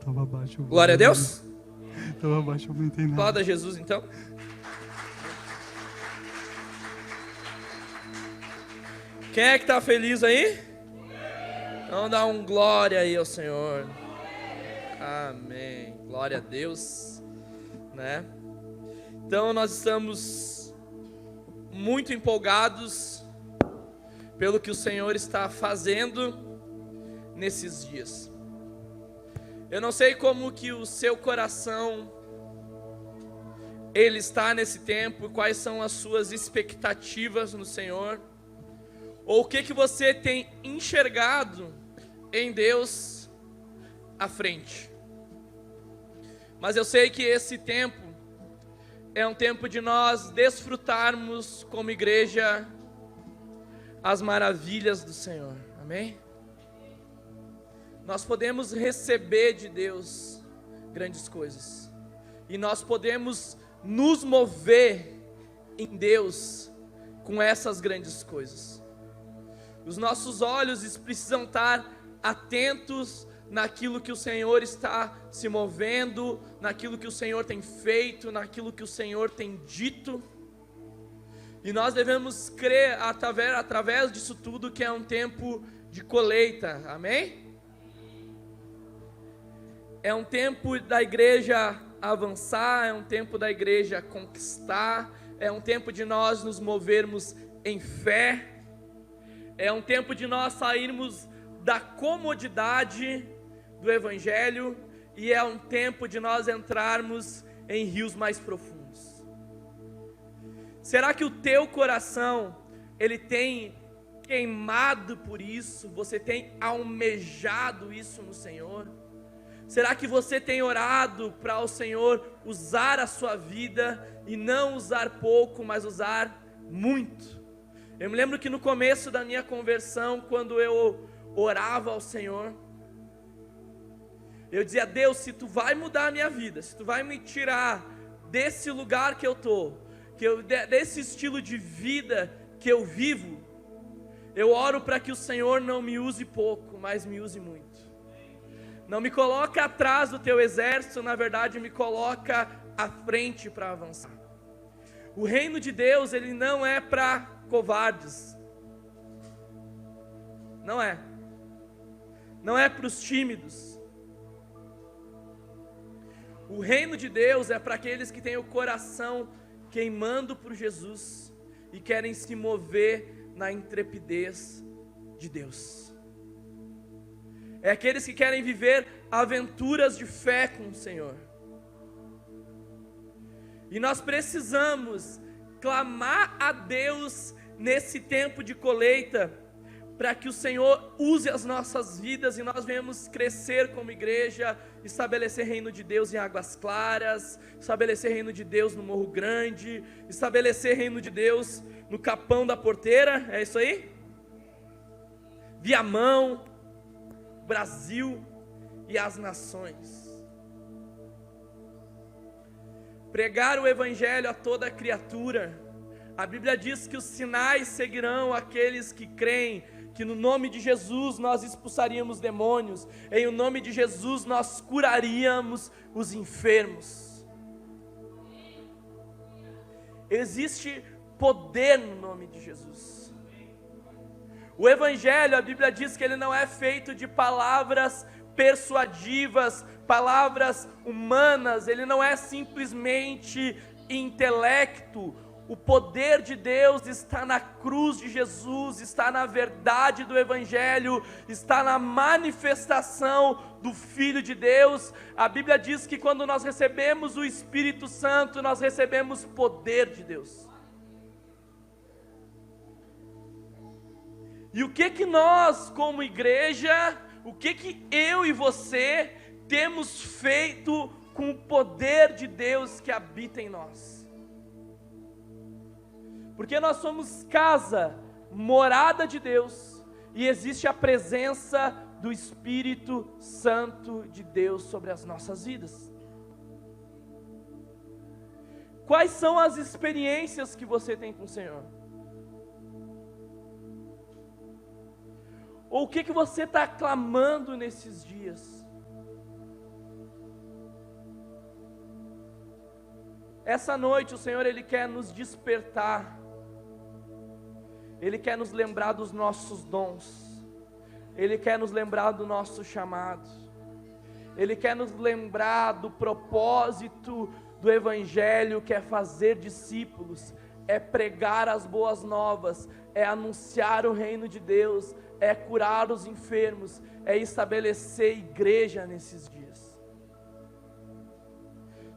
Tava baixo. Glória a Deus. Tava baixo, eu não entendi nada. Aplauda Jesus então. Quem é que está feliz aí? Então dá um glória aí ao Senhor. Amém. Glória a Deus, né? Então nós estamos muito empolgados pelo que o Senhor está fazendo nesses dias. Eu não sei como que o seu coração ele está nesse tempo, quais são as suas expectativas no Senhor, ou o que você tem enxergado em Deus à frente. Mas eu sei que esse tempo é um tempo de nós desfrutarmos como igreja as maravilhas do Senhor, amém? Nós podemos receber de Deus grandes coisas, e nós podemos nos mover em Deus com essas grandes coisas. Os nossos olhos precisam estar atentos naquilo que o Senhor está se movendo, naquilo que o Senhor tem feito, naquilo que o Senhor tem dito. E nós devemos crer através disso tudo que é um tempo de colheita, amém? É um tempo da igreja avançar, é um tempo da igreja conquistar, é um tempo de nós nos movermos em fé, é um tempo de nós sairmos da comodidade do Evangelho, e é um tempo de nós entrarmos em rios mais profundos. Será que o teu coração, ele tem queimado por isso? Você tem almejado isso no Senhor? Será que você tem orado para o Senhor usar a sua vida, e não usar pouco, mas usar muito? Eu me lembro que no começo da minha conversão, quando eu orava ao Senhor, eu dizia: Deus, se Tu vai mudar a minha vida, se Tu vai me tirar desse lugar que eu estou, desse estilo de vida que eu vivo, eu oro para que o Senhor não me use pouco, mas me use muito. Não me coloca atrás do Teu exército, na verdade me coloca à frente para avançar. O reino de Deus, ele não é para covardes. Não é. Não é para os tímidos. O reino de Deus é para aqueles que têm o coração queimando por Jesus e querem se mover na intrepidez de Deus. É aqueles que querem viver aventuras de fé com o Senhor. E nós precisamos clamar a Deus nesse tempo de colheita, para que o Senhor use as nossas vidas e nós venhamos crescer como igreja, estabelecer reino de Deus em Águas Claras, estabelecer reino de Deus no Morro Grande, estabelecer reino de Deus no Capão da Porteira, é isso aí? Viamão, Brasil e as nações. Pregar o Evangelho a toda criatura. A Bíblia diz que os sinais seguirão aqueles que creem, que no nome de Jesus nós expulsaríamos demônios, em o nome de Jesus nós curaríamos os enfermos. Existe poder no nome de Jesus. O Evangelho, a Bíblia diz que ele não é feito de palavras persuasivas, palavras humanas, ele não é simplesmente intelecto. O poder de Deus está na cruz de Jesus, está na verdade do Evangelho, está na manifestação do Filho de Deus. A Bíblia diz que quando nós recebemos o Espírito Santo, nós recebemos poder de Deus. E o que nós, como igreja, o que eu e você temos feito com o poder de Deus que habita em nós? Porque nós somos casa, morada de Deus, e existe a presença do Espírito Santo de Deus sobre as nossas vidas. Quais são as experiências que você tem com o Senhor? Ou o que você está clamando nesses dias? Essa noite o Senhor, Ele quer nos despertar. Ele quer nos lembrar dos nossos dons. Ele quer nos lembrar do nosso chamado. Ele quer nos lembrar do propósito do Evangelho, que é fazer discípulos, é pregar as boas novas, é anunciar o reino de Deus, é curar os enfermos, é estabelecer igreja nesses dias.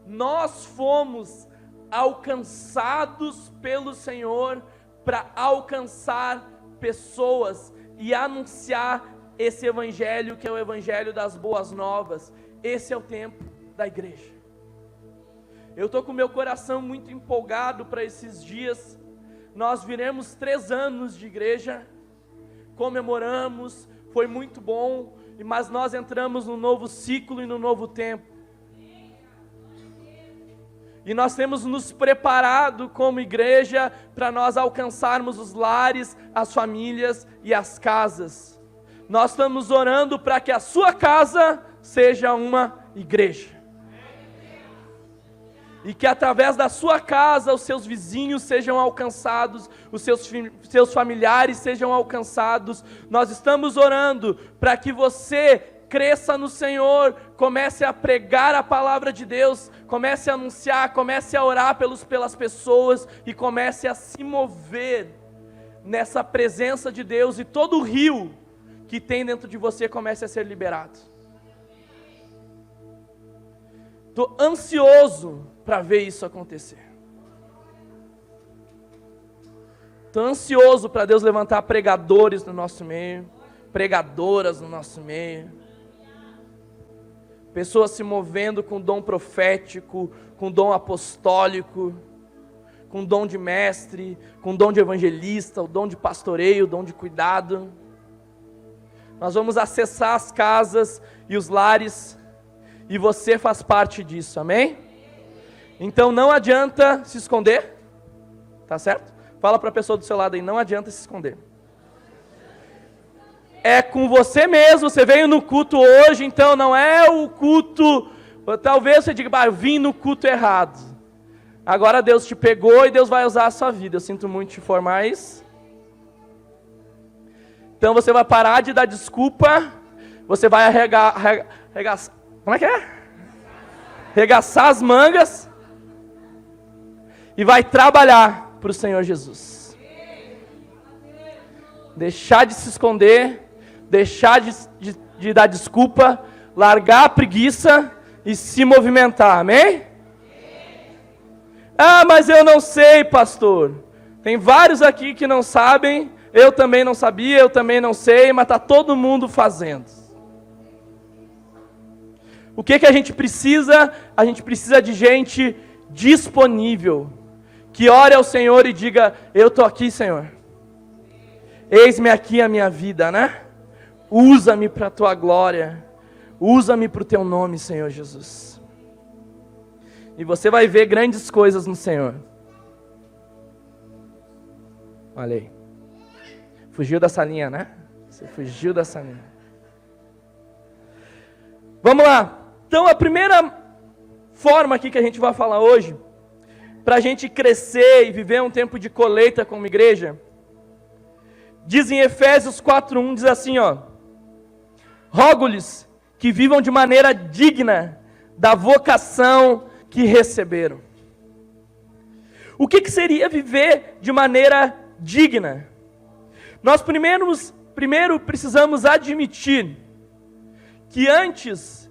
Nós fomos alcançados pelo Senhor para alcançar pessoas e anunciar esse Evangelho, que é o Evangelho das boas novas. Esse é o tempo da igreja. Eu estou com meu coração muito empolgado para esses dias. Nós viremos 3 anos de igreja, comemoramos, foi muito bom, mas nós entramos no novo ciclo e no novo tempo. E nós temos nos preparado como igreja para nós alcançarmos os lares, as famílias e as casas. Nós estamos orando para que a sua casa seja uma igreja. E que através da sua casa os seus vizinhos sejam alcançados, os seus familiares sejam alcançados. Nós estamos orando para que você cresça no Senhor, comece a pregar a palavra de Deus, comece a anunciar, comece a orar pelas pessoas e comece a se mover nessa presença de Deus, e todo o rio que tem dentro de você comece a ser liberado. Estou ansioso para ver isso acontecer. Estou ansioso para Deus levantar pregadores no nosso meio, pregadoras no nosso meio, pessoas se movendo com dom profético, com dom apostólico, com dom de mestre, com dom de evangelista, o dom de pastoreio, o dom de cuidado. Nós vamos acessar as casas e os lares, e você faz parte disso, amém? Então não adianta se esconder, tá certo? Fala para a pessoa do seu lado aí, não adianta se esconder. É com você mesmo, você veio no culto hoje, então não é o culto, talvez você diga, eu vim no culto errado. Agora Deus te pegou e Deus vai usar a sua vida, eu sinto muito te informar isso. Então você vai parar de dar desculpa, você vai arregaçar, como é que é? Arregaçar as mangas e vai trabalhar para o Senhor Jesus. Deixar de se esconder, deixar de dar desculpa, largar a preguiça e se movimentar, amém? Ah, mas eu não sei, pastor. Tem vários aqui que não sabem, eu também não sabia, eu também não sei, mas está todo mundo fazendo. O que a gente precisa? A gente precisa de gente disponível, que ore ao Senhor e diga, eu estou aqui, Senhor. Eis-me aqui a minha vida, né? Usa-me para a tua glória, usa-me para o teu nome, Senhor Jesus. E você vai ver grandes coisas no Senhor. Olha aí. Fugiu dessa linha, né? Você fugiu dessa linha. Vamos lá. Então a primeira forma aqui que a gente vai falar hoje, para a gente crescer e viver um tempo de colheita como igreja, diz em Efésios 4:1, diz assim, ó: rogo-lhes que vivam de maneira digna da vocação que receberam. O que seria viver de maneira digna? Nós primeiro precisamos admitir que antes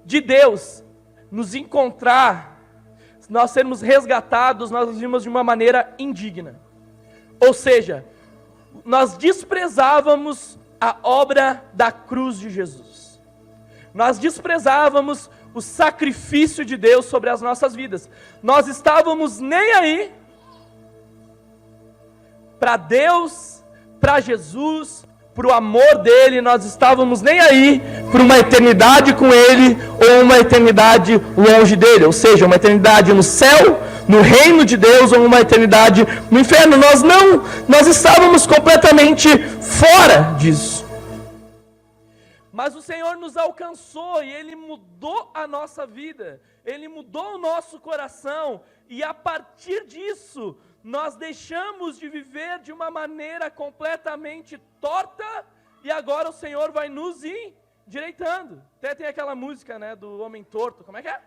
de Deus nos encontrar, nós sermos resgatados, nós vivimos de uma maneira indigna. Ou seja, nós desprezávamos a obra da cruz de Jesus. Nós desprezávamos o sacrifício de Deus sobre as nossas vidas. Nós estávamos nem aí para Deus, para Jesus, para o amor dele. Nós estávamos nem aí para uma eternidade com ele ou uma eternidade longe dele. Ou seja, uma eternidade no céu, no reino de Deus, ou uma eternidade no inferno. Nós estávamos completamente fora disso. Mas o Senhor nos alcançou e Ele mudou a nossa vida, Ele mudou o nosso coração, e a partir disso, nós deixamos de viver de uma maneira completamente torta, e agora o Senhor vai nos endireitando. Até tem aquela música, né, do homem torto, como é que é?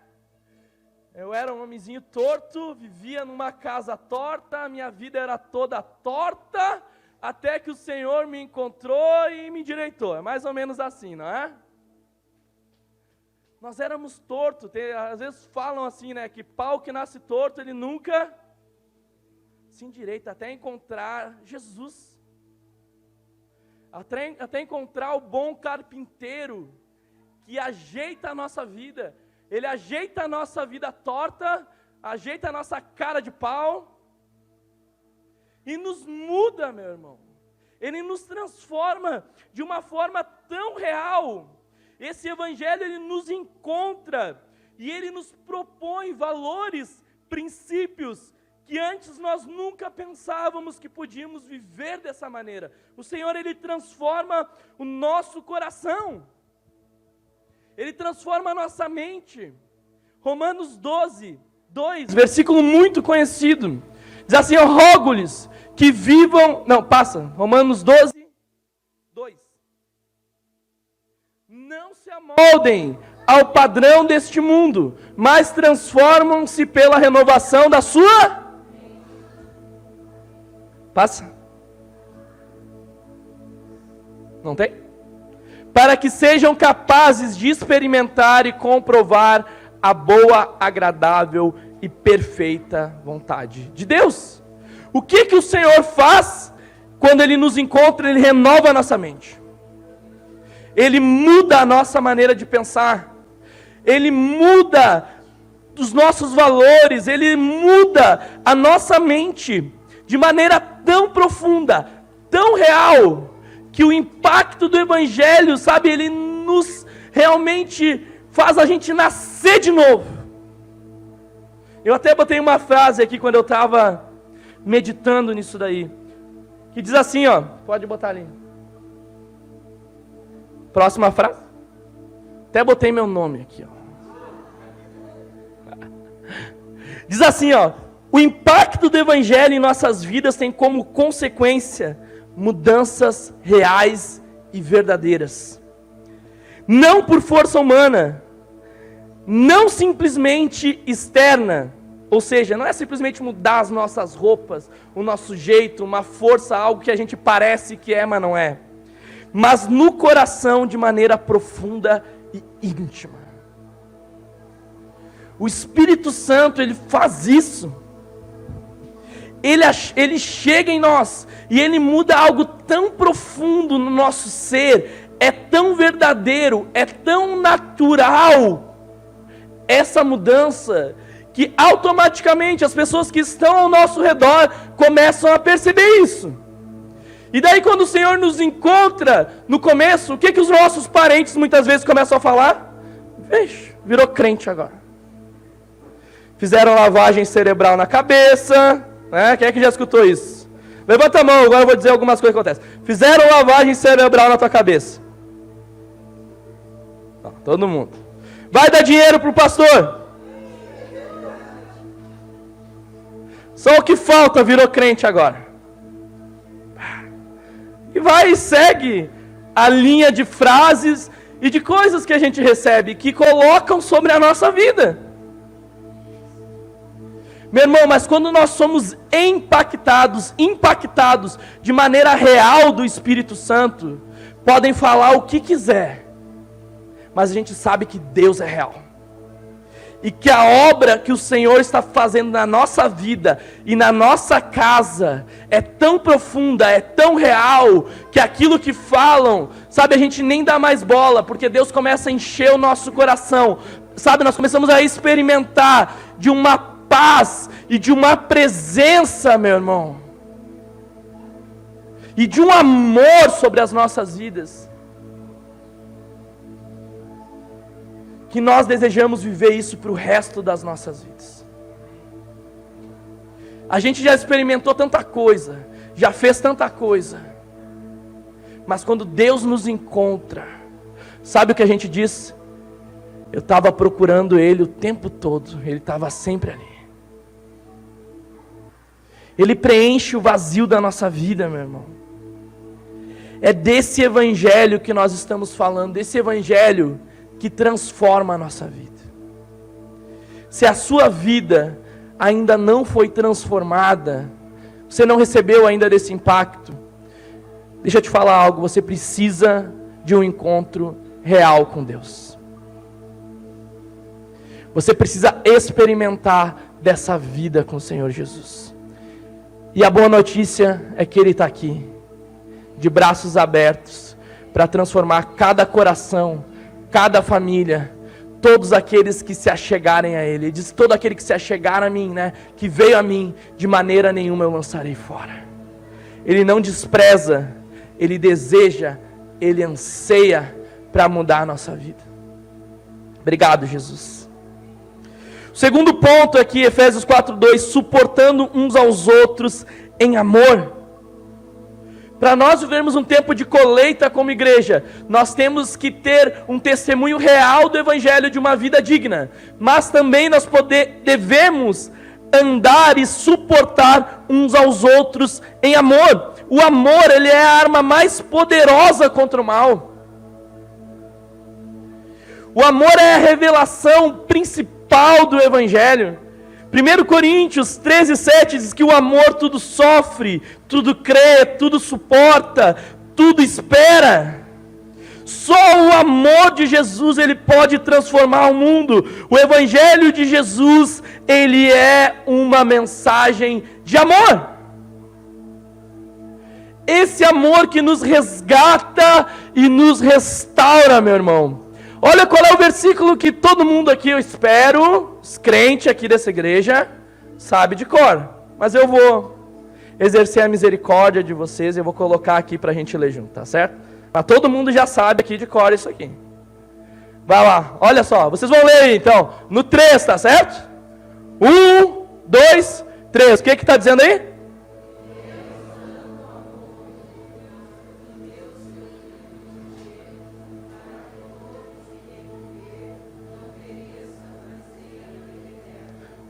Eu era um homenzinho torto, vivia numa casa torta, minha vida era toda torta, até que o Senhor me encontrou e me endireitou. É mais ou menos assim, não é? Nós éramos tortos. Às vezes falam assim, né? Que pau que nasce torto, ele nunca se endireita, até encontrar Jesus. Até encontrar o bom carpinteiro, que ajeita a nossa vida. Ele ajeita a nossa vida torta, ajeita a nossa cara de pau, e nos muda, meu irmão. Ele nos transforma de uma forma tão real. Esse evangelho, ele nos encontra e ele nos propõe valores, princípios que antes nós nunca pensávamos que podíamos viver dessa maneira. O Senhor, ele transforma o nosso coração. Ele transforma a nossa mente. Romanos 12, 2, versículo muito conhecido. Diz assim: eu rogo-lhes que vivam... Não, passa. Romanos 12, 2. Não se amoldem ao padrão deste mundo, mas transformam-se pela renovação da sua... Passa. Não tem? Para que sejam capazes de experimentar e comprovar a boa, agradável e perfeita vontade de Deus. O que o Senhor faz quando Ele nos encontra? Ele renova a nossa mente. Ele muda a nossa maneira de pensar. Ele muda os nossos valores. Ele muda a nossa mente de maneira tão profunda, tão real, que o impacto do Evangelho, sabe, ele nos realmente faz a gente nascer de novo. Eu até botei uma frase aqui quando eu estava meditando nisso daí, que diz assim, ó, pode botar ali. Próxima frase. Até botei meu nome aqui, ó. Diz assim, ó: o impacto do Evangelho em nossas vidas tem como consequência mudanças reais e verdadeiras. Não por força humana, não simplesmente externa, ou seja, não é simplesmente mudar as nossas roupas, o nosso jeito, uma força, algo que a gente parece que é, mas não é. Mas no coração, de maneira profunda e íntima. O Espírito Santo, ele faz isso. Ele chega em nós e ele muda algo tão profundo no nosso ser, é tão verdadeiro, é tão natural essa mudança, que automaticamente as pessoas que estão ao nosso redor começam a perceber isso. E daí quando o Senhor nos encontra, no começo, o que os nossos parentes muitas vezes começam a falar? Vixe, virou crente agora. Fizeram lavagem cerebral na cabeça, né? Quem é que já escutou isso? Levanta a mão, agora eu vou dizer algumas coisas que acontecem. Fizeram lavagem cerebral na tua cabeça. Não, todo mundo. Vai dar dinheiro para o pastor. Só o que falta virou crente agora. E vai e segue a linha de frases e de coisas que a gente recebe, que colocam sobre a nossa vida. Meu irmão, mas quando nós somos impactados de maneira real do Espírito Santo, podem falar o que quiser, mas a gente sabe que Deus é real. E que a obra que o Senhor está fazendo na nossa vida e na nossa casa é tão profunda, é tão real, que aquilo que falam, sabe, a gente nem dá mais bola, porque Deus começa a encher o nosso coração, sabe, nós começamos a experimentar de uma paz e de uma presença, meu irmão, e de um amor sobre as nossas vidas, que nós desejamos viver isso para o resto das nossas vidas. A gente já experimentou tanta coisa, já fez tanta coisa, mas quando Deus nos encontra, sabe o que a gente diz? Eu estava procurando Ele o tempo todo, Ele estava sempre ali. Ele preenche o vazio da nossa vida, meu irmão. É desse evangelho que nós estamos falando, desse evangelho que transforma a nossa vida. Se a sua vida ainda não foi transformada, você não recebeu ainda desse impacto, deixa eu te falar algo, você precisa de um encontro real com Deus. Você precisa experimentar dessa vida com o Senhor Jesus. E a boa notícia é que Ele está aqui, de braços abertos, para transformar cada coração, cada família, todos aqueles que se achegarem a Ele. Ele diz, todo aquele que se achegar a mim, que veio a mim, de maneira nenhuma eu lançarei fora. Ele não despreza, Ele deseja, Ele anseia para mudar a nossa vida. Obrigado, Jesus. O segundo ponto aqui, Efésios 4:2, suportando uns aos outros em amor. Para nós vivermos um tempo de colheita como igreja, nós temos que ter um testemunho real do Evangelho de uma vida digna, mas também nós devemos andar e suportar uns aos outros em amor. O amor, ele é a arma mais poderosa contra o mal. O amor é a revelação principal do Evangelho. 1 Coríntios 13:7 diz que o amor tudo sofre, tudo crê, tudo suporta, tudo espera. Só o amor de Jesus, ele pode transformar o mundo. O Evangelho de Jesus, ele é uma mensagem de amor. Esse amor que nos resgata e nos restaura, meu irmão. Olha qual é o versículo que todo mundo aqui, eu espero, os crentes aqui dessa igreja, sabe de cor. Mas eu vou exercer a misericórdia de vocês e eu vou colocar aqui para a gente ler junto, tá certo? Mas todo mundo já sabe aqui de cor isso aqui. Vai lá, olha só, vocês vão ler aí então, no 3, tá certo? 1, 2, 3, o que está dizendo aí?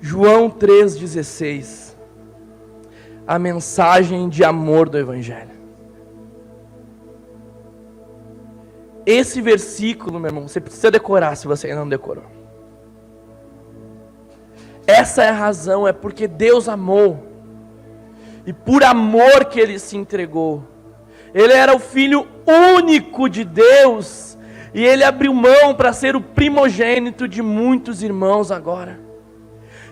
João 3,16, a mensagem de amor do Evangelho. Esse versículo, meu irmão, você precisa decorar se você ainda não decorou. Essa é a razão, é porque Deus amou, e por amor que Ele se entregou. Ele era o Filho único de Deus, e Ele abriu mão para ser o primogênito de muitos irmãos agora.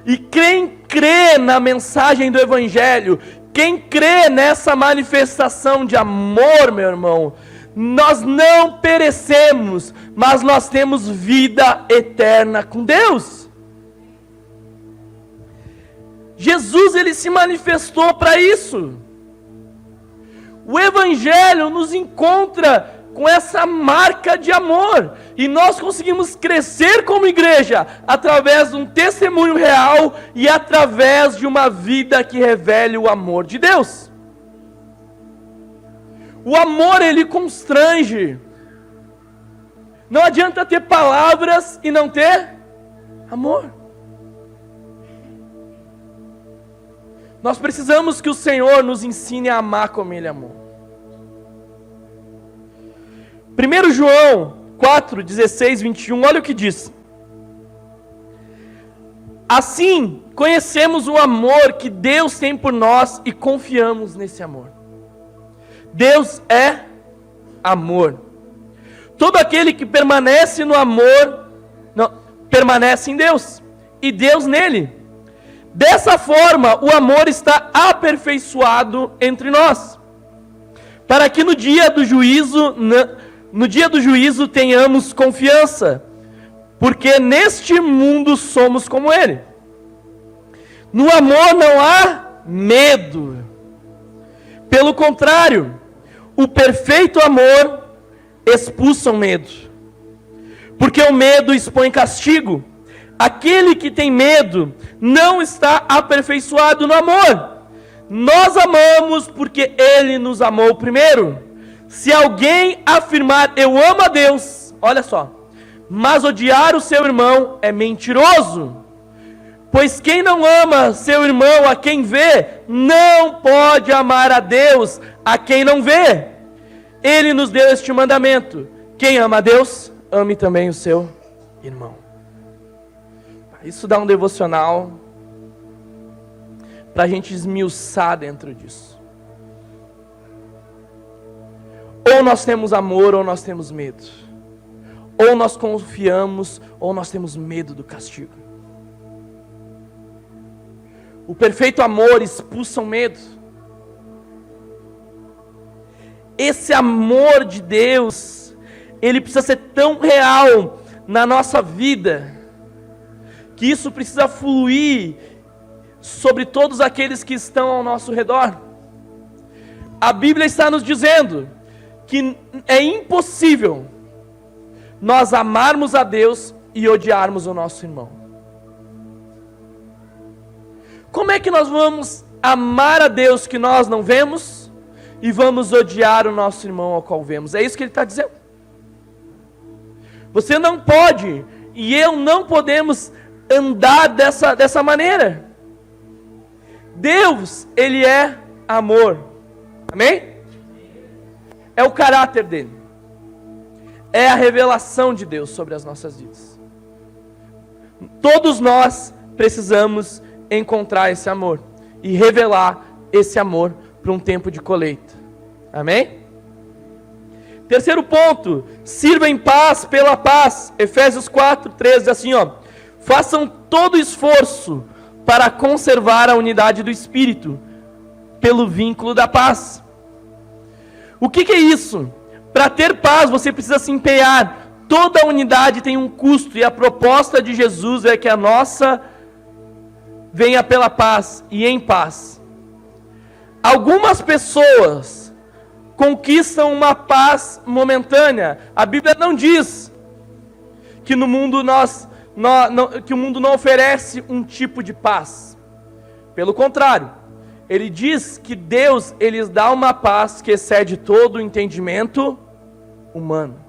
E quem crê na mensagem do Evangelho, quem crê nessa manifestação de amor, meu irmão, nós não perecemos, mas nós temos vida eterna com Deus. Jesus, ele se manifestou para isso. O Evangelho nos encontra com essa marca de amor, e nós conseguimos crescer como igreja através de um testemunho real e através de uma vida que revele o amor de Deus. O amor, ele constrange. Não adianta ter palavras e não ter amor. Nós precisamos que o Senhor nos ensine a amar como Ele amou. 1 João 4, 16, 21, olha o que diz. Assim, conhecemos o amor que Deus tem por nós e confiamos nesse amor. Deus é amor. Todo aquele que permanece no amor, permanece em Deus, e Deus nele. Dessa forma, o amor está aperfeiçoado entre nós, para que no dia do juízo tenhamos confiança, porque neste mundo somos como Ele. No amor não há medo. Pelo contrário, o perfeito amor expulsa o medo, porque o medo expõe castigo. Aquele que tem medo não está aperfeiçoado no amor. Nós amamos porque Ele nos amou primeiro. Se alguém afirmar eu amo a Deus, Olha só. Mas odiar o seu irmão é mentiroso. Pois quem não ama seu irmão a quem vê, não pode amar a Deus a quem não vê. Ele nos deu este mandamento: quem ama a Deus, ame também o seu irmão. Isso dá um devocional para a gente esmiuçar dentro disso. Ou nós temos amor, ou nós temos medo. Ou nós confiamos, ou nós temos medo do castigo. O perfeito amor expulsa o medo. Esse amor de Deus, ele precisa ser tão real na nossa vida, que isso precisa fluir sobre todos aqueles que estão ao nosso redor. A Bíblia está nos dizendo que é impossível nós amarmos a Deus e odiarmos o nosso irmão. Como é que nós vamos amar a Deus que nós não vemos e vamos odiar o nosso irmão ao qual vemos? É isso que ele está dizendo. Você não pode e eu não podemos andar dessa maneira. Deus, ele é amor. Amém? É o caráter dele. É a revelação de Deus sobre as nossas vidas. Todos nós precisamos encontrar esse amor e revelar esse amor para um tempo de colheita. Amém? Terceiro ponto: sirva em paz pela paz. Efésios 4:13 diz assim, ó: façam todo esforço para conservar a unidade do Espírito pelo vínculo da paz. O que é isso? Para ter paz você precisa se empenhar. Toda unidade tem um custo, e a proposta de Jesus é que a nossa venha pela paz e em paz. Algumas pessoas conquistam uma paz momentânea. A Bíblia não diz que no mundo que o mundo não oferece um tipo de paz. Pelo contrário, ele diz que Deus, ele dá uma paz que excede todo o entendimento humano.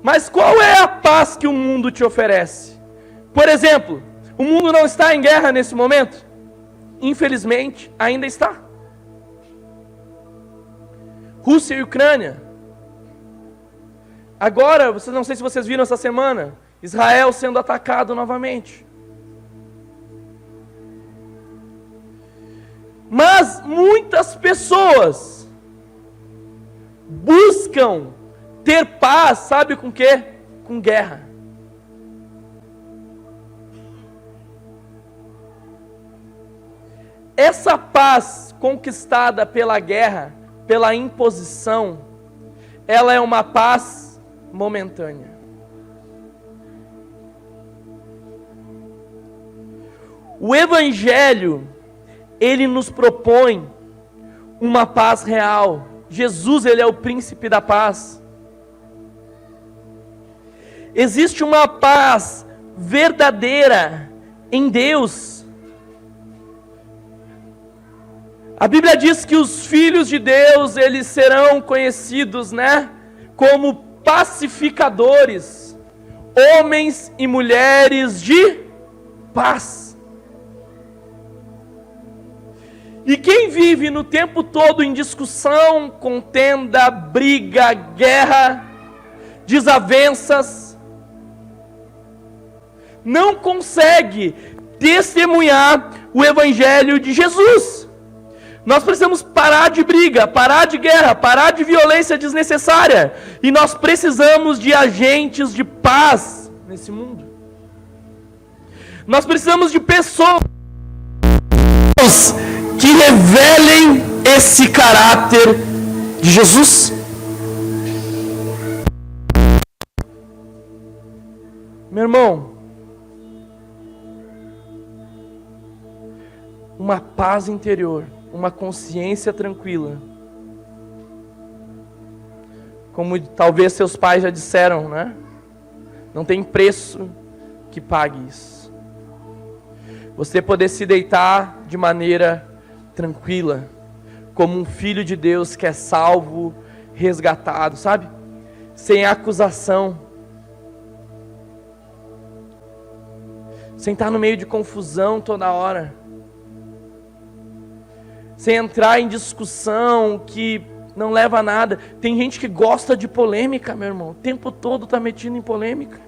Mas qual é a paz que o mundo te oferece? Por exemplo, o mundo não está em guerra nesse momento? Infelizmente, ainda está. Rússia e Ucrânia. Agora, não sei se vocês viram essa semana, Israel sendo atacado novamente. Mas muitas pessoas buscam ter paz, sabe com quê? Com guerra. Essa paz conquistada pela guerra, pela imposição, ela é uma paz momentânea. O Evangelho, ele nos propõe uma paz real. Jesus, ele é o príncipe da paz. Existe uma paz verdadeira em Deus. A Bíblia diz que os filhos de Deus, eles serão conhecidos, como pacificadores, homens e mulheres de paz. E quem vive no tempo todo em discussão, contenda, briga, guerra, desavenças, não consegue testemunhar o Evangelho de Jesus. Nós precisamos parar de briga, parar de guerra, parar de violência desnecessária. E nós precisamos de agentes de paz nesse mundo. Nós precisamos de pessoas que revelem esse caráter de Jesus. Meu irmão, uma paz interior, uma consciência tranquila, como talvez seus pais já disseram, não tem preço que pague isso. Você poder se deitar de maneira tranquila, como um filho de Deus que é salvo, resgatado, sabe? Sem acusação, sem estar no meio de confusão toda hora, sem entrar em discussão que não leva a nada. Tem gente que gosta de polêmica, meu irmão, o tempo todo está metido em polêmica,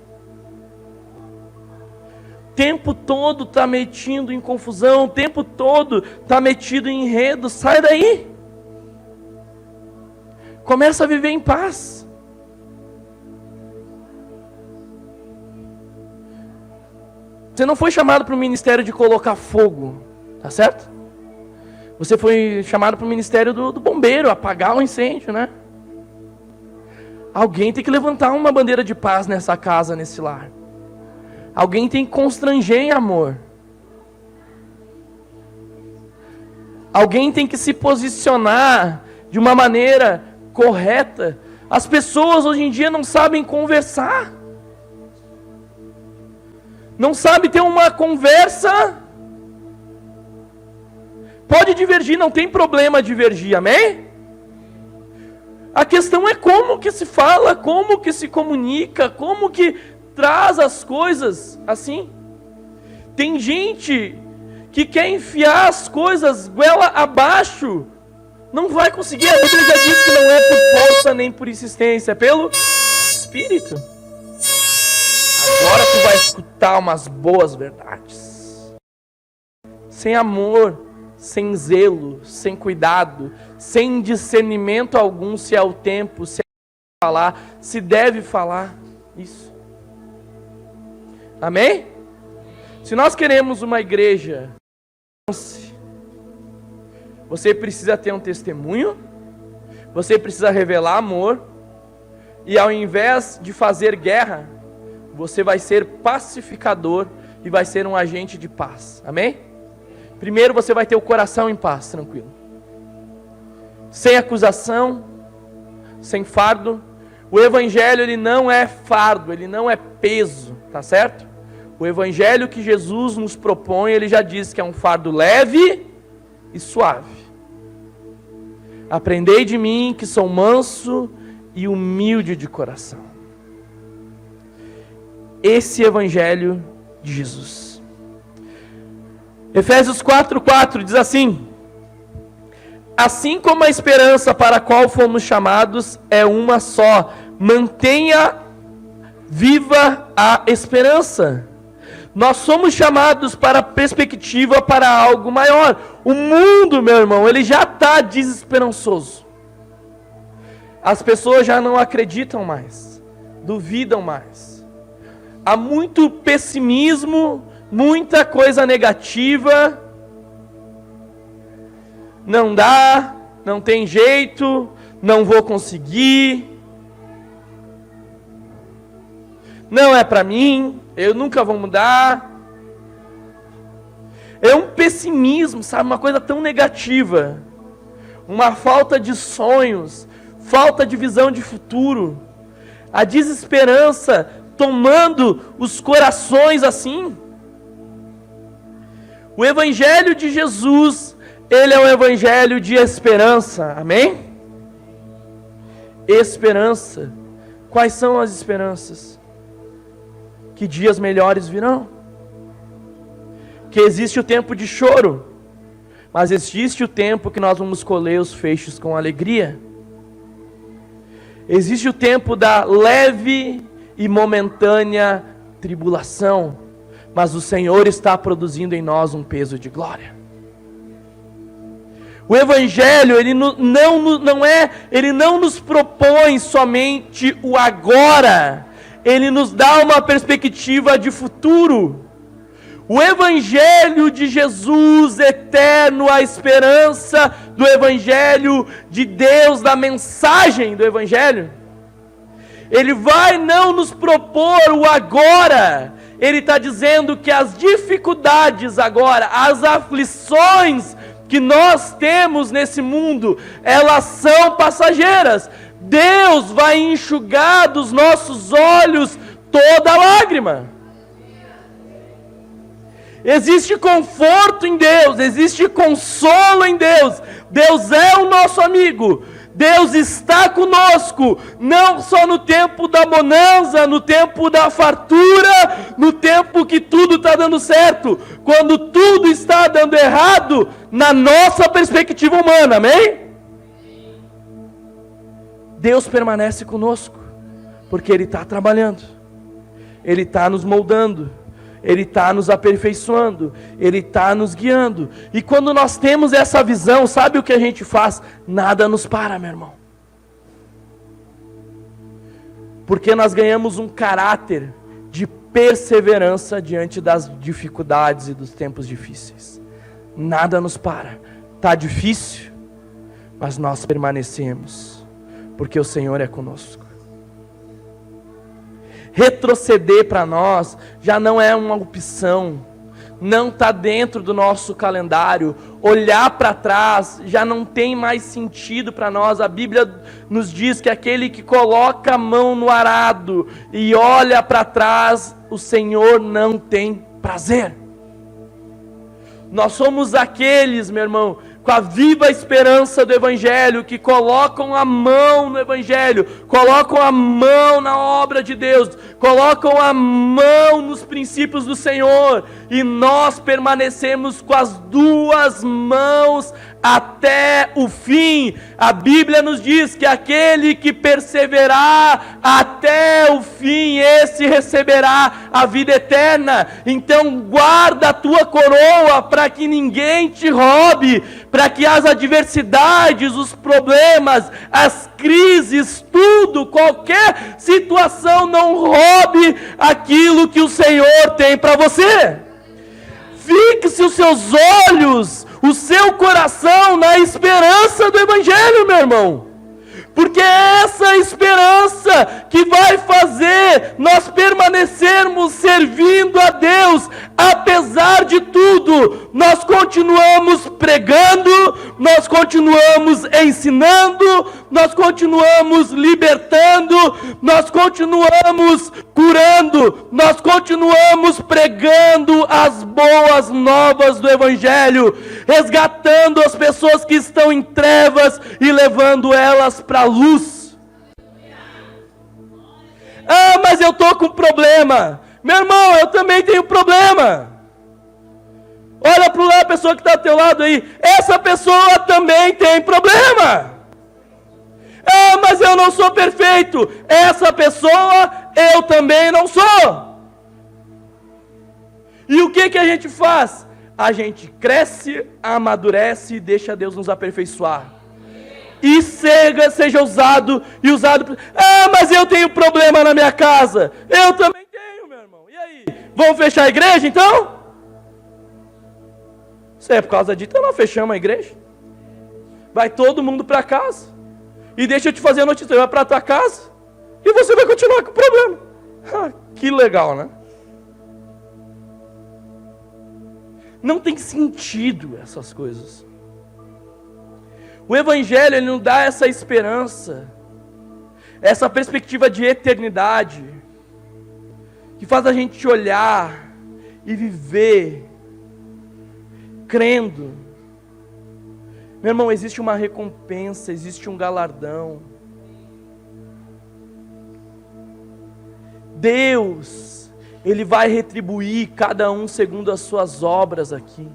o tempo todo está metido em confusão, o tempo todo está metido em enredo. Sai daí, começa a viver em paz. Você não foi chamado para o ministério de colocar fogo, tá certo? Você foi chamado para o ministério do bombeiro, apagar o incêndio, né? Alguém tem que levantar uma bandeira de paz nessa casa, nesse lar. Alguém tem que constranger em amor. Alguém tem que se posicionar de uma maneira correta. As pessoas hoje em dia não sabem conversar. Não sabe ter uma conversa. Pode divergir, não tem problema divergir, amém? A questão é como que se fala, como que se comunica, como que traz as coisas assim. Tem gente que quer enfiar as coisas goela abaixo, não vai conseguir. A Bíblia já diz que não é por força nem por insistência, é pelo Espírito. Agora tu vai escutar umas boas verdades. Sem amor, sem zelo, sem cuidado, sem discernimento algum, se é o tempo, se é falar, se deve falar isso. Amém? Se nós queremos uma igreja, você precisa ter um testemunho, você precisa revelar amor, e ao invés de fazer guerra, você vai ser pacificador e vai ser um agente de paz. Amém? Primeiro você vai ter o coração em paz, tranquilo. Sem acusação, sem fardo. O evangelho, ele não é fardo, ele não é peso, tá certo? O evangelho que Jesus nos propõe, ele já diz que é um fardo leve e suave. Aprendei de mim que sou manso e humilde de coração. Esse evangelho de Jesus. Efésios 4:4 diz assim: assim como a esperança para a qual fomos chamados é uma só, mantenha viva a esperança. Nós somos chamados para a perspectiva, para algo maior. O mundo, meu irmão, ele já está desesperançoso. As pessoas já não acreditam mais, duvidam mais. Há muito pessimismo, muita coisa negativa. Não dá, não tem jeito, não vou conseguir. Não é para mim, eu nunca vou mudar. É um pessimismo, sabe? Uma coisa tão negativa. Uma falta de sonhos, falta de visão de futuro. A desesperança tomando os corações assim. O evangelho de Jesus, ele é um evangelho de esperança, amém? Esperança. Quais são as esperanças? Que dias melhores virão. Que existe o tempo de choro, mas existe o tempo que nós vamos colher os feixes com alegria. Existe o tempo da leve e momentânea tribulação, mas o Senhor está produzindo em nós um peso de glória. O evangelho, ele não nos propõe somente o agora, ele nos dá uma perspectiva de futuro. O evangelho de Jesus eterno, a esperança do evangelho de Deus, da mensagem do evangelho, ele vai não nos propor o agora. Ele está dizendo que as dificuldades agora, as aflições que nós temos nesse mundo, elas são passageiras. Deus vai enxugar dos nossos olhos toda lágrima. Existe conforto em Deus, existe consolo em Deus. Deus é o nosso amigo. Deus está conosco, não só no tempo da bonança, no tempo da fartura, no tempo que tudo está dando certo, quando tudo está dando errado, na nossa perspectiva humana, amém? Deus permanece conosco, porque Ele está trabalhando, Ele está nos moldando, Ele está nos aperfeiçoando, Ele está nos guiando. E quando nós temos essa visão, sabe o que a gente faz? Nada nos para, meu irmão. Porque nós ganhamos um caráter de perseverança diante das dificuldades e dos tempos difíceis. Nada nos para. Está difícil, mas nós permanecemos, porque o Senhor é conosco. Retroceder para nós já não é uma opção, não está dentro do nosso calendário. Olhar para trás já não tem mais sentido para nós. A Bíblia nos diz que aquele que coloca a mão no arado e olha para trás, o Senhor não tem prazer. Nós somos aqueles, meu irmão, com a viva esperança do Evangelho, que colocam a mão no Evangelho, colocam a mão na obra de Deus, colocam a mão nos princípios do Senhor, e nós permanecemos com as duas mãos até o fim. A Bíblia nos diz que aquele que perseverar até o fim, esse receberá a vida eterna. Então guarda a tua coroa para que ninguém te roube, para que as adversidades, os problemas, as crises, tudo, qualquer situação não roube aquilo que o Senhor tem para você. Fixe os seus olhos, o seu coração na esperança do Evangelho, meu irmão. Porque é essa esperança que vai fazer nós permanecermos servindo a Deus, apesar de tudo. Nós continuamos pregando, nós continuamos ensinando, nós continuamos libertando, nós continuamos curando, nós continuamos pregando as boas novas do Evangelho, resgatando as pessoas que estão em trevas e levando elas para a luz. Ah, mas eu estou com problema. Meu irmão, eu também tenho problema. Olha para lá a pessoa que está ao teu lado aí. Essa pessoa também tem problema. Ah, mas eu não sou perfeito. Essa pessoa, eu também não sou. E o que a gente faz? A gente cresce, amadurece e deixa Deus nos aperfeiçoar. E seja usado e usado. Ah, mas eu tenho problema na minha casa. Eu também tenho, meu irmão. E aí? Vamos fechar a igreja então? Se é por causa disso, então nós fechamos a igreja. Vai todo mundo para casa. E deixa eu te fazer a notícia. Você vai para a tua casa e você vai continuar com o problema. Ah, que legal, né? Não tem sentido essas coisas. O Evangelho, ele nos dá essa esperança, essa perspectiva de eternidade, que faz a gente olhar e viver crendo. Meu irmão, existe uma recompensa, existe um galardão. Deus, Ele vai retribuir cada um segundo as suas obras aqui.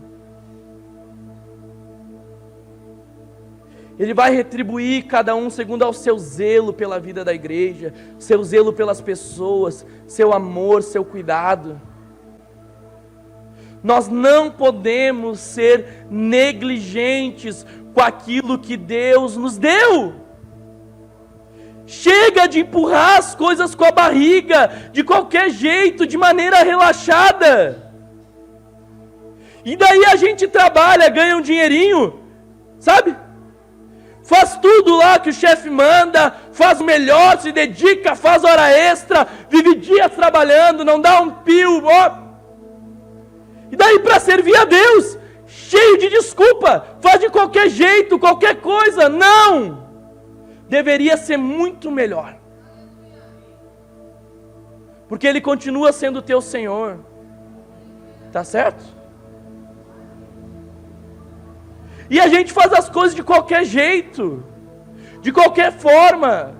Ele vai retribuir cada um segundo ao seu zelo pela vida da igreja, seu zelo pelas pessoas, seu amor, seu cuidado. Nós não podemos ser negligentes com aquilo que Deus nos deu. Chega de empurrar as coisas com a barriga, de qualquer jeito, de maneira relaxada. E daí a gente trabalha, ganha um dinheirinho, sabe? Faz tudo lá que o chefe manda, faz o melhor, se dedica, faz hora extra, vive dias trabalhando, não dá um pio, ó. E daí para servir a Deus, cheio de desculpa, faz de qualquer jeito, qualquer coisa. Não! Deveria ser muito melhor. Porque Ele continua sendo o teu Senhor. Tá certo? E a gente faz as coisas de qualquer jeito. De qualquer forma.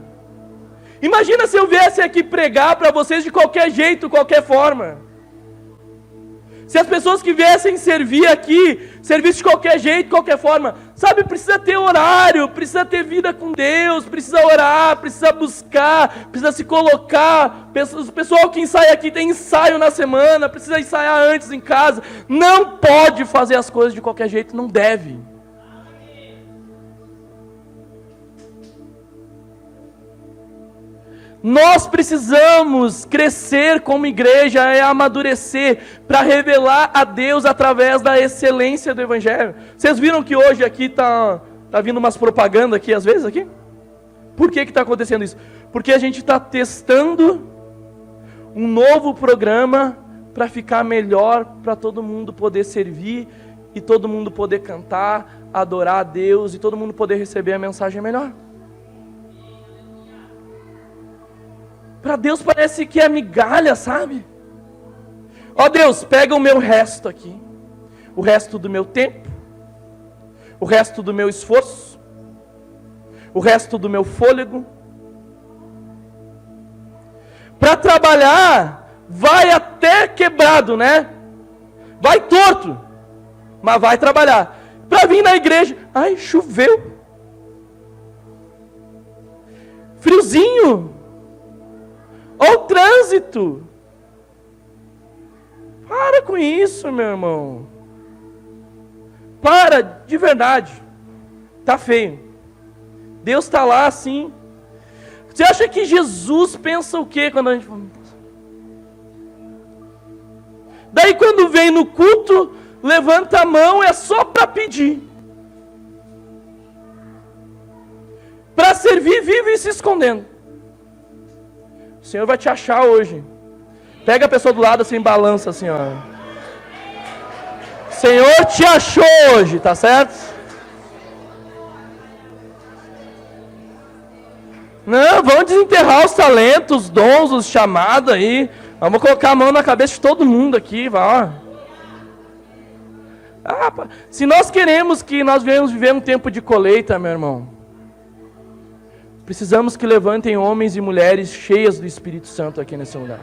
Imagina se eu viesse aqui pregar para vocês de qualquer jeito, qualquer forma. Se as pessoas que viessem servir aqui, servissem de qualquer jeito, qualquer forma, sabe, precisa ter horário, precisa ter vida com Deus, precisa orar, precisa buscar, precisa se colocar. O pessoal que ensaia aqui tem ensaio na semana, precisa ensaiar antes em casa. Não pode fazer as coisas de qualquer jeito, não deve. Nós precisamos crescer como igreja e amadurecer para revelar a Deus através da excelência do Evangelho. Vocês viram que hoje aqui tá vindo umas propagandas aqui às vezes aqui? Por que está acontecendo isso? Porque a gente está testando um novo programa para ficar melhor, para todo mundo poder servir e todo mundo poder cantar, adorar a Deus e todo mundo poder receber a mensagem melhor. Para Deus parece que é migalha, sabe? Ó Deus, pega o meu resto aqui, o resto do meu tempo, o resto do meu esforço, o resto do meu fôlego. Para trabalhar, vai até quebrado, né? Vai torto, mas vai trabalhar. Para vir na igreja, ai, choveu, friozinho. Olha o trânsito. Para com isso, meu irmão. Para, de verdade. Tá feio. Deus está lá assim. Você acha que Jesus pensa o quê quando a gente... Daí quando vem no culto, levanta a mão, é só para pedir. Para servir, vive se escondendo. O Senhor vai te achar hoje. Pega a pessoa do lado assim, balança assim, ó. O Senhor te achou hoje, tá certo? Não, vamos desenterrar os talentos, os dons, os chamados aí. Vamos colocar a mão na cabeça de todo mundo aqui, vai. Se nós queremos que nós venhamos viver um tempo de colheita, meu irmão, precisamos que levantem homens e mulheres cheias do Espírito Santo aqui nesse lugar.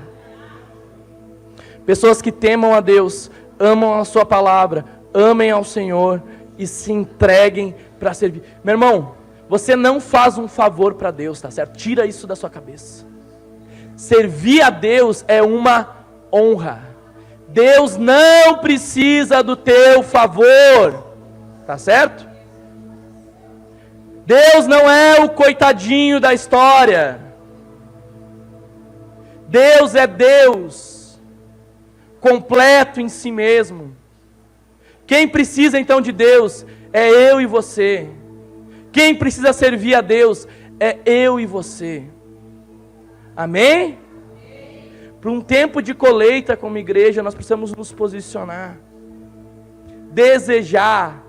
Pessoas que temam a Deus, amam a sua palavra, amem ao Senhor e se entreguem para servir. Meu irmão, você não faz um favor para Deus, tá certo? Tira isso da sua cabeça. Servir a Deus é uma honra. Deus não precisa do teu favor, tá certo? Deus não é o coitadinho da história. Deus é Deus, completo em si mesmo. Quem precisa então de Deus é eu e você. Quem precisa servir a Deus é eu e você. Amém? Para um tempo de colheita como igreja, nós precisamos nos posicionar, desejar,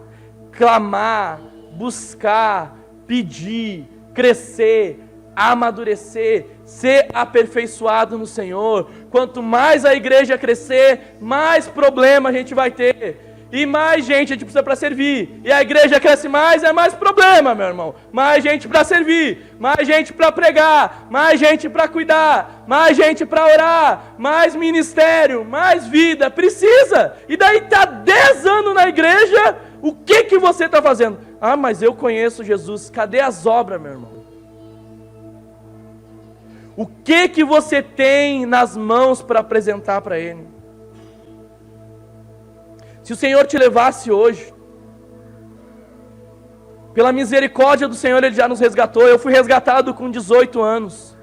clamar, buscar, pedir, crescer, amadurecer, ser aperfeiçoado no Senhor. Quanto mais a igreja crescer, mais problema a gente vai ter. E mais gente a gente precisa para servir. E a igreja cresce mais, é mais problema, meu irmão. Mais gente para servir, mais gente para pregar, mais gente para cuidar, mais gente para orar, mais ministério, mais vida. Precisa. E daí está 10 anos na igreja, o que você está fazendo? Ah, mas eu conheço Jesus. Cadê as obras, meu irmão? O que você tem nas mãos para apresentar para Ele? Se o Senhor te levasse hoje, pela misericórdia do Senhor, Ele já nos resgatou. Eu fui resgatado com 18 anos.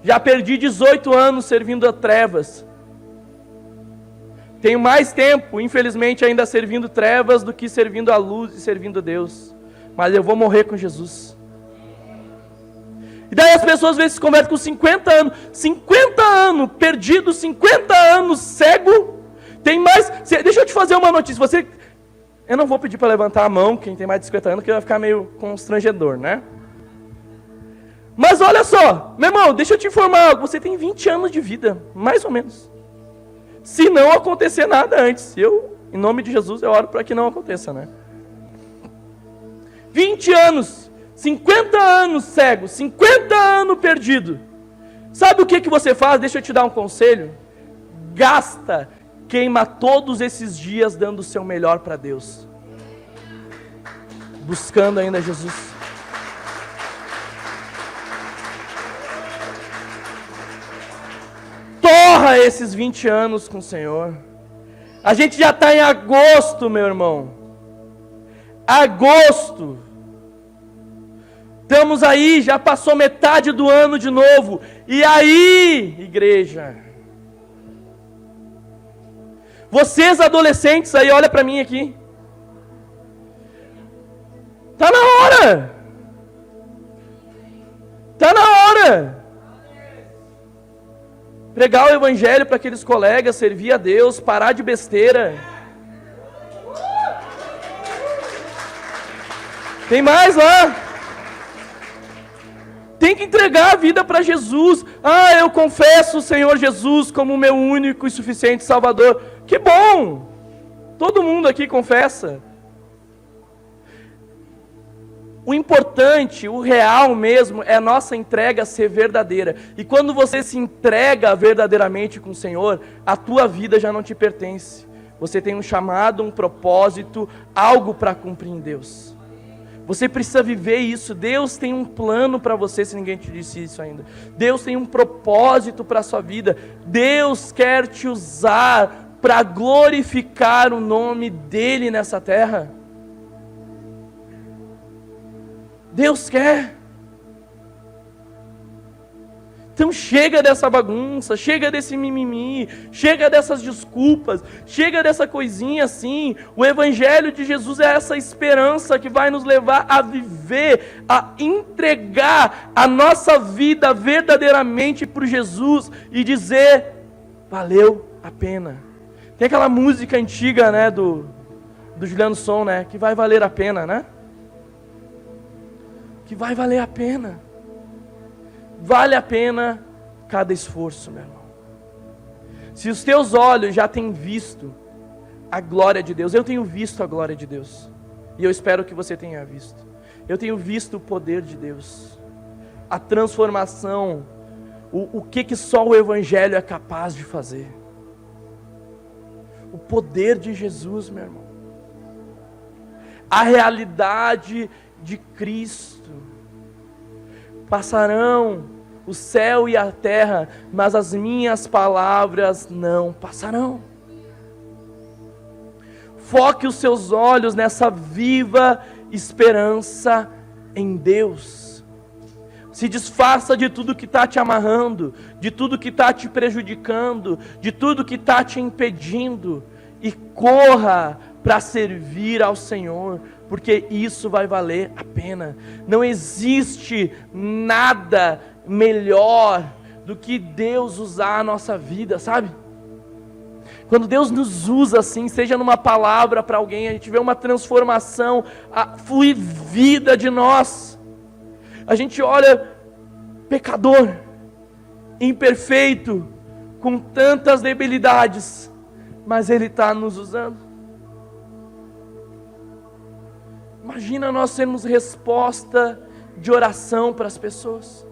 Já perdi 18 anos servindo a trevas. Tenho mais tempo, infelizmente, ainda servindo trevas do que servindo a luz e servindo a Deus. Mas eu vou morrer com Jesus. E daí as pessoas às vezes se convertem com 50 anos. 50 anos perdido, 50 anos cego. Tem mais... Deixa eu te fazer uma notícia. Eu não vou pedir para levantar a mão, quem tem mais de 50 anos, que vai ficar meio constrangedor, né? Mas olha só, meu irmão, deixa eu te informar algo. Você tem 20 anos de vida, mais ou menos. Se não acontecer nada antes. Em nome de Jesus, eu oro para que não aconteça, né? 20 anos. 50 anos cego, 50 anos perdido. Sabe o que você faz? Deixa eu te dar um conselho. Gasta, queima todos esses dias dando o seu melhor para Deus. Buscando ainda Jesus. Torra esses 20 anos com o Senhor. A gente já está em agosto, meu irmão. Agosto. Estamos aí, já passou metade do ano de novo. E aí, igreja? Vocês adolescentes aí, olha para mim aqui. Tá na hora. Tá na hora. Pregar o evangelho para aqueles colegas, servir a Deus, parar de besteira. Tem mais lá. Tem que entregar a vida para Jesus. Ah, eu confesso o Senhor Jesus como o meu único e suficiente Salvador. Que bom! Todo mundo aqui confessa. O importante, o real mesmo, é a nossa entrega ser verdadeira. E quando você se entrega verdadeiramente com o Senhor, a tua vida já não te pertence. Você tem um chamado, um propósito, algo para cumprir em Deus. Você precisa viver isso. Deus tem um plano para você, se ninguém te disse isso ainda. Deus tem um propósito para a sua vida. Deus quer te usar para glorificar o nome dEle nessa terra. Deus quer. Então chega dessa bagunça, chega desse mimimi, chega dessas desculpas, chega dessa coisinha assim. O Evangelho de Jesus é essa esperança que vai nos levar a viver, a entregar a nossa vida verdadeiramente por Jesus e dizer, valeu a pena. Tem aquela música antiga, né, do Juliano Som, né, que vai valer a pena, né? Que vai valer a pena. Vale a pena cada esforço, meu irmão. Se os teus olhos já têm visto a glória de Deus, eu tenho visto a glória de Deus, e eu espero que você tenha visto. Eu tenho visto o poder de Deus, a transformação, o que só o Evangelho é capaz de fazer. O poder de Jesus, meu irmão. A realidade de Cristo. Passarão o céu e a terra, mas as minhas palavras não passarão. Foque os seus olhos nessa viva esperança em Deus. Se desfaça de tudo que está te amarrando, de tudo que está te prejudicando, de tudo que está te impedindo, e corra para servir ao Senhor, porque isso vai valer a pena. Não existe nada melhor do que Deus usar a nossa vida, sabe? Quando Deus nos usa assim, seja numa palavra para alguém, a gente vê uma transformação, flui vida de nós. A gente olha, pecador, imperfeito, com tantas debilidades, mas Ele está nos usando. Imagina nós sermos resposta de oração para as pessoas.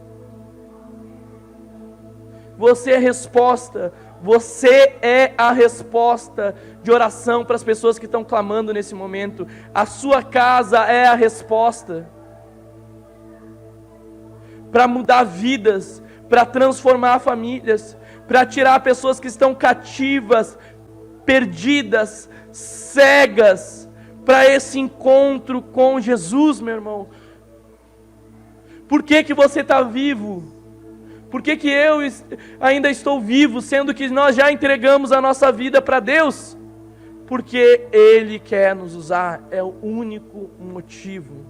Você é resposta, você é a resposta de oração para as pessoas que estão clamando nesse momento. A sua casa é a resposta para mudar vidas, para transformar famílias, para tirar pessoas que estão cativas, perdidas, cegas, para esse encontro com Jesus, meu irmão. Por que que você está vivo? Por que que eu ainda estou vivo, sendo que nós já entregamos a nossa vida para Deus? Porque Ele quer nos usar, é o único motivo.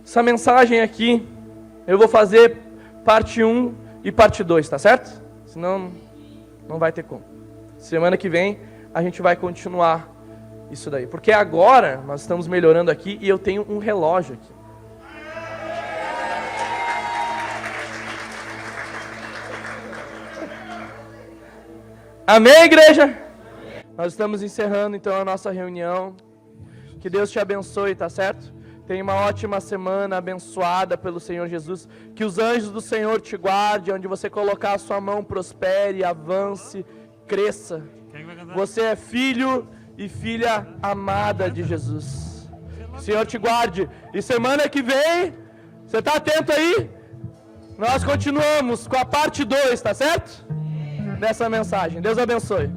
Essa mensagem aqui, eu vou fazer parte 1 e parte 2, tá certo? Senão não vai ter como. Semana que vem a gente vai continuar isso daí. Porque agora nós estamos melhorando aqui e eu tenho um relógio aqui. Amém, igreja? Nós estamos encerrando então a nossa reunião. Que Deus te abençoe, tá certo? Tenha uma ótima semana abençoada pelo Senhor Jesus. Que os anjos do Senhor te guardem. Onde você colocar a sua mão, prospere, avance, cresça. Você é filho e filha amada de Jesus. O Senhor te guarde. E semana que vem, você está atento aí? Nós continuamos com a parte 2, tá certo? Dessa mensagem. Deus abençoe.